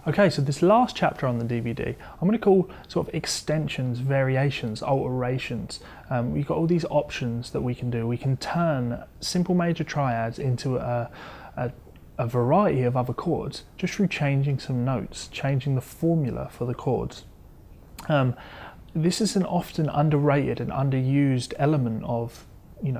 Okay, so this last chapter on the DVD, I'm going to call sort of extensions, variations, alterations. We've got all these options that we can do. We can turn simple major triads into a variety of other chords just through changing some notes, changing the formula for the chords. This is an often underrated and underused element of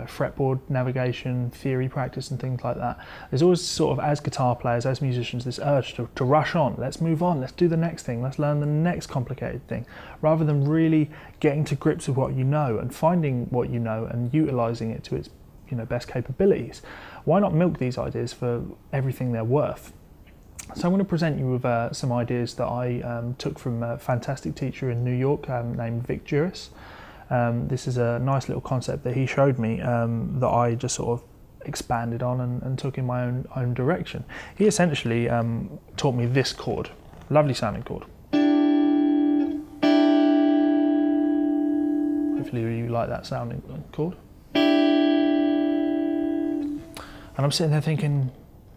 fretboard navigation, theory practice and things like that. There's always sort of, as guitar players, as musicians, this urge to rush on. Let's move on, let's do the next thing, let's learn the next complicated thing, rather than really getting to grips with what you know and finding what you know and utilising it to its best capabilities. Why not milk these ideas for everything they're worth? So I'm going to present you with some ideas that I took from a fantastic teacher in New York named Vic Juris. This is a nice little concept that he showed me that I just sort of expanded on and took in my own direction. He essentially taught me this chord, lovely sounding chord. Hopefully you like that sounding chord. And I'm sitting there thinking,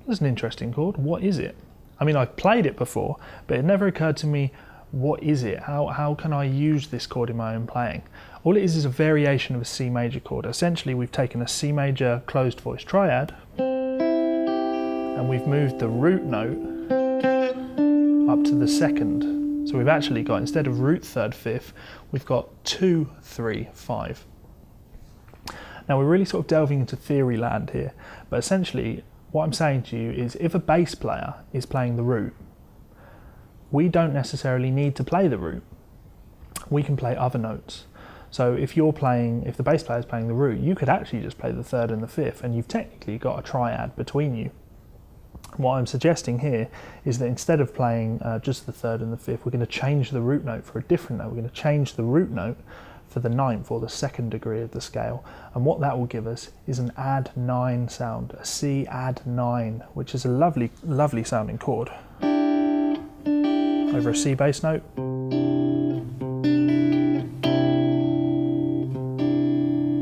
that's an interesting chord, what is it? I mean, I've played it before, but it never occurred to me, what is it? How can I use this chord in my own playing? All it is a variation of a C major chord. Essentially, we've taken a C major closed voice triad and we've moved the root note up to the second. So we've actually got, instead of root third fifth, we've got 2, 3, 5. Now we're really sort of delving into theory land here, but essentially what I'm saying to you is if a bass player is playing the root, we don't necessarily need to play the root. We can play other notes. So if the bass player is playing the root, you could actually just play the third and the fifth, and you've technically got a triad between you. What I'm suggesting here is that instead of playing just the third and the fifth, we're going to change the root note for a different note. We're going to change the root note for the ninth or the second degree of the scale. And what that will give us is an add 9 sound, a C add 9, which is a lovely, lovely sounding chord. Over a C bass note.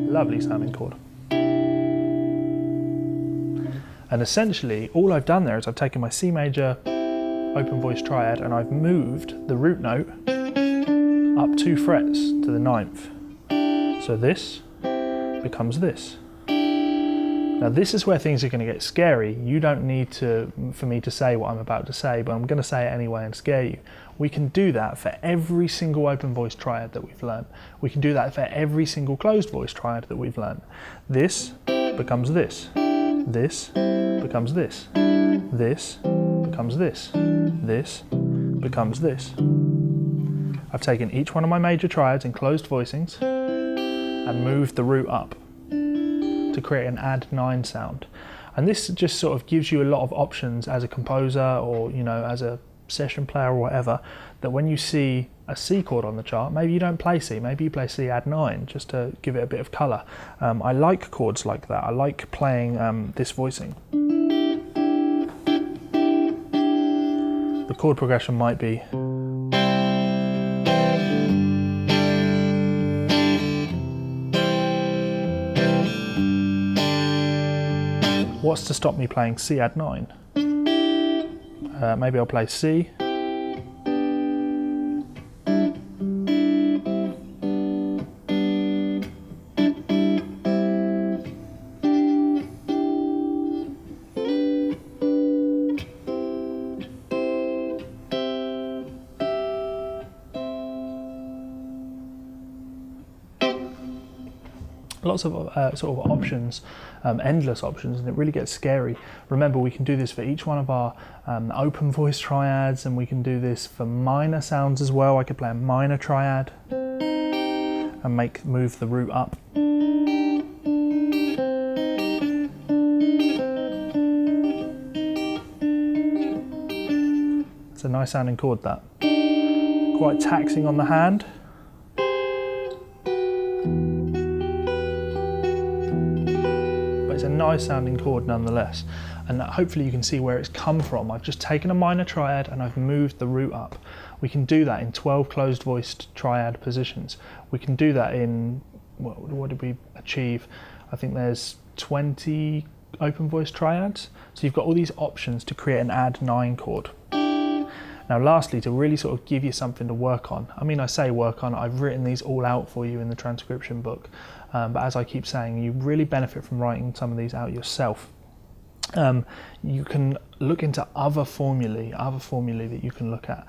Lovely sounding chord. And essentially all I've done there is I've taken my C major open voice triad and I've moved the root note up 2 frets to the ninth. So this becomes this. Now this is where things are going to get scary. You don't need for me to say what I'm about to say, but I'm going to say it anyway and scare you. We can do that for every single open voice triad that we've learned. We can do that for every single closed voice triad that we've learned. This becomes this. This becomes this. This becomes this. This becomes this. I've taken each one of my major triads in closed voicings and moved the root up to create an add 9 sound. And this just sort of gives you a lot of options as a composer or as a session player or whatever, that when you see a C chord on the chart, maybe you don't play C, maybe you play C add 9 just to give it a bit of colour. I like chords like that. I like playing this voicing. The chord progression might be what's to stop me playing C add 9? Maybe I'll play C. Lots of sort of options, endless options, and it really gets scary. Remember, we can do this for each one of our open voice triads, and we can do this for minor sounds as well. I could play a minor triad and move the root up. It's a nice sounding chord, that. Quite taxing on the hand. It's a nice sounding chord nonetheless, and hopefully you can see where it's come from. I've just taken a minor triad and I've moved the root up. We can do that in 12 closed voiced triad positions. We can do that in, what did we achieve? I think there's 20 open voice triads. So you've got all these options to create an add 9 chord. Now lastly, to really sort of give you something to work on, I mean I say work on, I've written these all out for you in the transcription book, but as I keep saying, you really benefit from writing some of these out yourself. You can look into other formulae that you can look at,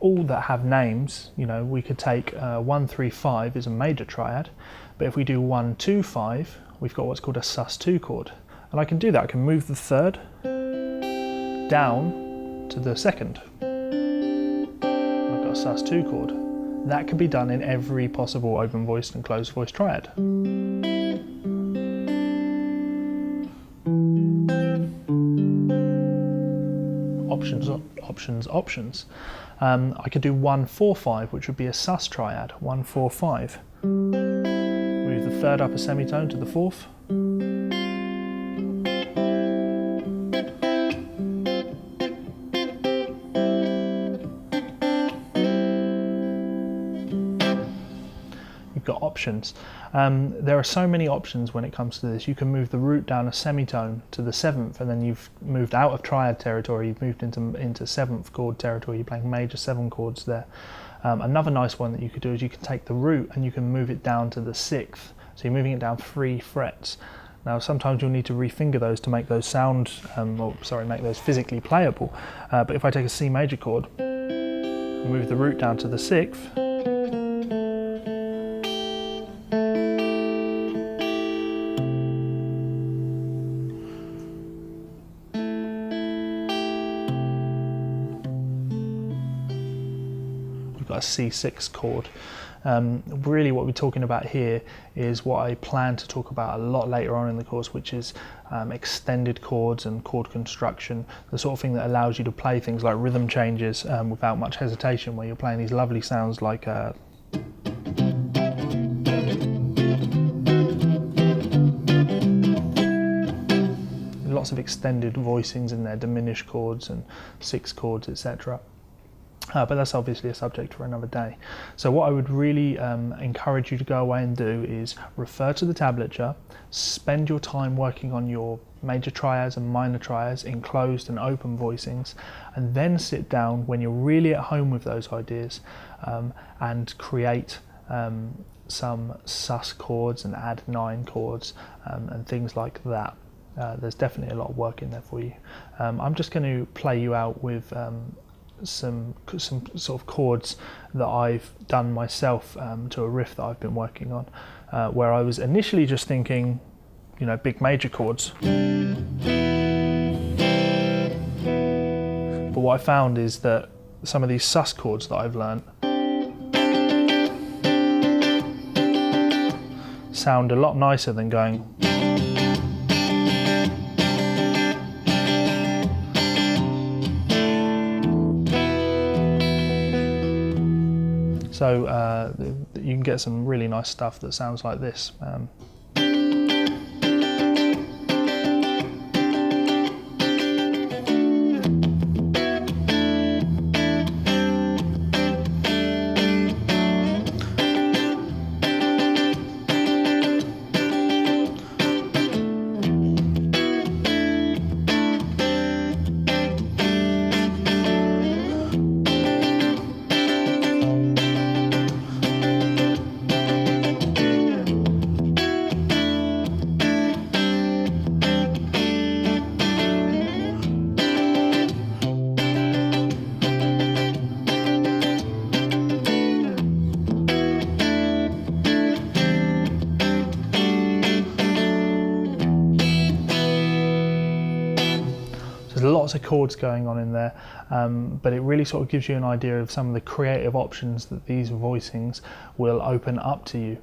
all that have names. You know, we could take 1, 3, 5 is a major triad, but if we do 1, 2, 5, we've got what's called a sus2 chord, and I can do that. I can move the third down to the second. I've got a sus2 chord. That can be done in every possible open voiced and closed voiced triad. Options. I could do 1, 4, 5, which would be a sus triad. 1, 4, 5. Move the third up a semitone to the fourth. You've got options. There are so many options when it comes to this. You can move the root down a semitone to the seventh, and then you've moved out of triad territory, you've moved into seventh chord territory, you're playing major 7 chords there. Another nice one that you could do is you can take the root and you can move it down to the 6th. So you're moving it down 3 frets. Now sometimes you'll need to refinger those to make those make those physically playable. But if I take a C major chord, move the root down to the 6th, a C6 chord. Really what we're talking about here is what I plan to talk about a lot later on in the course, which is extended chords and chord construction, the sort of thing that allows you to play things like rhythm changes without much hesitation, where you're playing these lovely sounds like lots of extended voicings in there, diminished chords and 6 chords, etc. But that's obviously a subject for another day. So what I would really encourage you to go away and do is refer to the tablature, spend your time working on your major triads and minor triads in closed and open voicings, and then sit down when you're really at home with those ideas and create some sus chords and add 9 chords and things like that. There's definitely a lot of work in there for you. I'm just going to play you out with some sort of chords that I've done myself to a riff that I've been working on, where I was initially just thinking, you know, big major chords. But what I found is that some of these sus chords that I've learnt sound a lot nicer than going. So you can get some really nice stuff that sounds like this. There's lots of chords going on in there, but it really sort of gives you an idea of some of the creative options that these voicings will open up to you.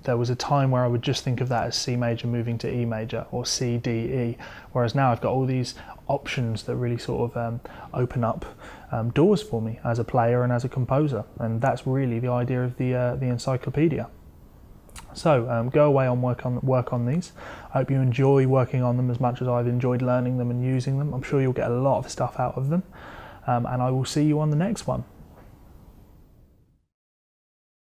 There was a time where I would just think of that as C major moving to E major, or C, D, E, whereas now I've got all these options that really sort of open up doors for me as a player and as a composer, and that's really the idea of the encyclopedia. So go away and work on these. I hope you enjoy working on them as much as I've enjoyed learning them and using them. I'm sure you'll get a lot of stuff out of them, and I will see you on the next one.